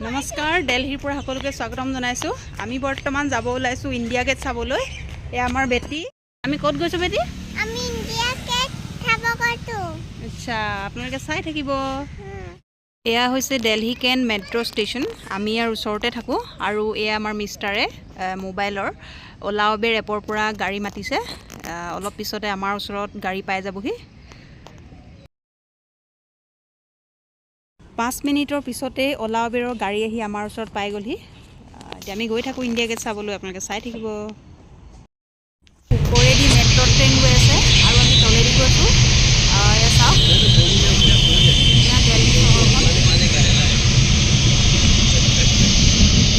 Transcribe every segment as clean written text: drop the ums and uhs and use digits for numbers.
নমস্কাৰ দিল্লীৰ পৰা সকলোকে স্বাগতম জনাইছো। আমি বৰ্তমান যাব ওলাইছো ইণ্ডিয়া গেট চাবলৈ। এয়া আমাৰ বেটি। আমি ক'ত গৈছো বেটি? আমি ইণ্ডিয়া গেট চাব গৈছো। আচ্ছা, আপোনালোকে চাই থাকিব। এয়া হৈছে দিল্লী কেণ্ট মেট্ৰ' ষ্টেচন। আমি ইয়াৰ ওচৰতে থাকো আৰু এয়া আমাৰ মিষ্টাৰে মোবাইলৰ ওলা উবেৰ এপৰ পৰা গাড়ী মাতিছে। অলপ পিছতে আমাৰ ওচৰত গাড়ী পাই যাবহি। 5 মিনিটৰ পিছতে ওলা উবেৰৰ গাড়ী আহি আমাৰ ওচৰত পাই গ'লহি। এতিয়া আমি গৈ থাকোঁ ইণ্ডিয়া গেট চাবলৈ। আপোনালোকে চাই থাকিব। ওপৰেদি মেট্ৰ' ট্ৰেইন গৈ আছে আৰু আমি তলেদি গৈছোঁ। এয়া চাওক, ধুনীয়া দিল্লী চহৰখন।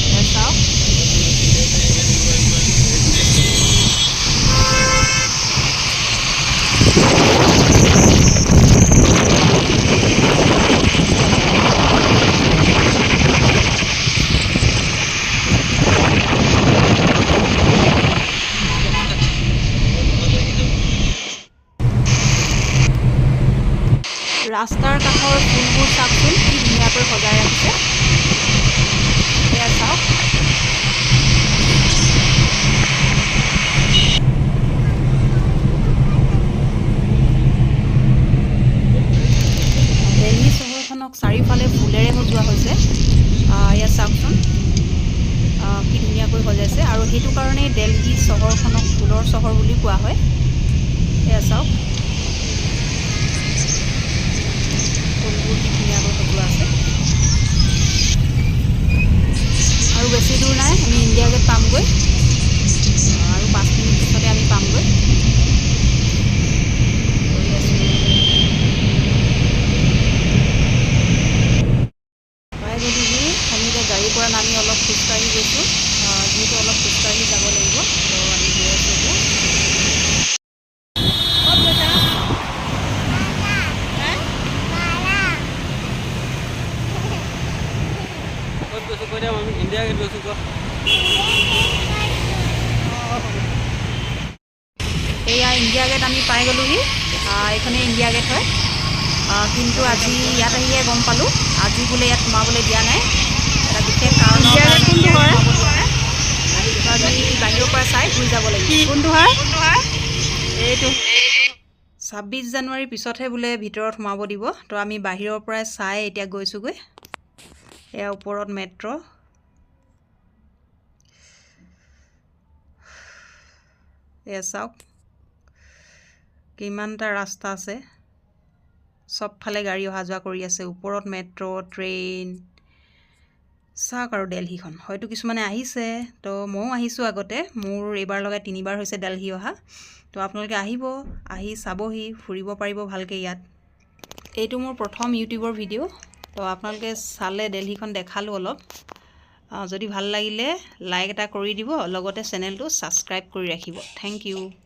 এয়া চাওক, ৰাস্তাৰ কাষৰ ফুলবোৰ চাওকচোন, কি ধুনীয়াকৈ সজাই ৰাখিছে। এয়া চাওক, দিল্লী চহৰখনক চাৰিওফালে ফুলেৰে সজোৱা হৈছে। এয়া চাওকচোন, কি ধুনীয়াকৈ সজাইছে আৰু সেইটো কাৰণেই দিল্লী চহৰখনক ফুলৰ চহৰ বুলি কোৱা হয়। এয়া চাওক, ফুলবোৰ কি ধুনীয়াকৈ সজোৱা আছে। আৰু বেছি দূৰ নাই, আমি ইণ্ডিয়া গেট পামগৈ আৰু 5 মিনিট পিছতে আমি পামগৈ। পাই গ'লোহি। আমি এতিয়া গাড়ীৰ পৰা নামি অলপ খোজকাঢ়ি গৈছোঁ। যিহেতু অলপ খোজকাঢ়ি যাব লাগিব, তো আমি গৈ আছোঁ এতিয়া। ক'ত গৈছা? ক'ত গৈছোঁ কৈ দিয়া, আমি ইণ্ডিয়া গেট গৈছোঁ কোৱা। এয়া ইণ্ডিয়া গেট আমি পাই গ'লোহি। এইখনে ইণ্ডিয়া গেট হয়। কিন্তু আজি ইয়াত আহিয়ে গম পালোঁ, আজি বোলে ইয়াত সোমাবলৈ দিয়া নাই। এটা বিশেষ কাৰণৰ কাৰণে সোমাব দিয়া নাই। আজি বাহিৰৰ পৰা চাই ঘূৰি যাব লাগিব। কোনটো হয়? এইটো 26 জানুৱাৰীৰ পিছতহে বোলে ভিতৰত সোমাব দিব। তো আমি বাহিৰৰ পৰাই চাই এতিয়া গৈছোঁগৈ। এয়া ওপৰত মেট্ৰ'। এয়া চাওক, কিমানটা ৰাস্তা আছে। চবফালে গাড়ী অহা যোৱা কৰি আছে। ওপৰত মেট্ৰ', ট্ৰেইন। চাওক আৰু দিল্লীখন। হয়তো কিছুমানে আহিছে, তো ময়ো আহিছোঁ আগতে। মোৰ এইবাৰ লগাই 3বাৰ হৈছে দিল্লী অহা। তো আপোনালোকে আহিব, আহি চাবহি, ফুৰিব পাৰিব ভালকৈ ইয়াত। এইটো মোৰ প্ৰথম ইউটিউবৰ ভিডিঅ'। তো আপোনালোকে চালে দিল্লীখন দেখালোঁ অলপ। যদি ভাল লাগিলে লাইক এটা কৰি দিব, লগতে চেনেলটো ছাবস্ক্ৰাইব কৰি ৰাখিব। Thank U.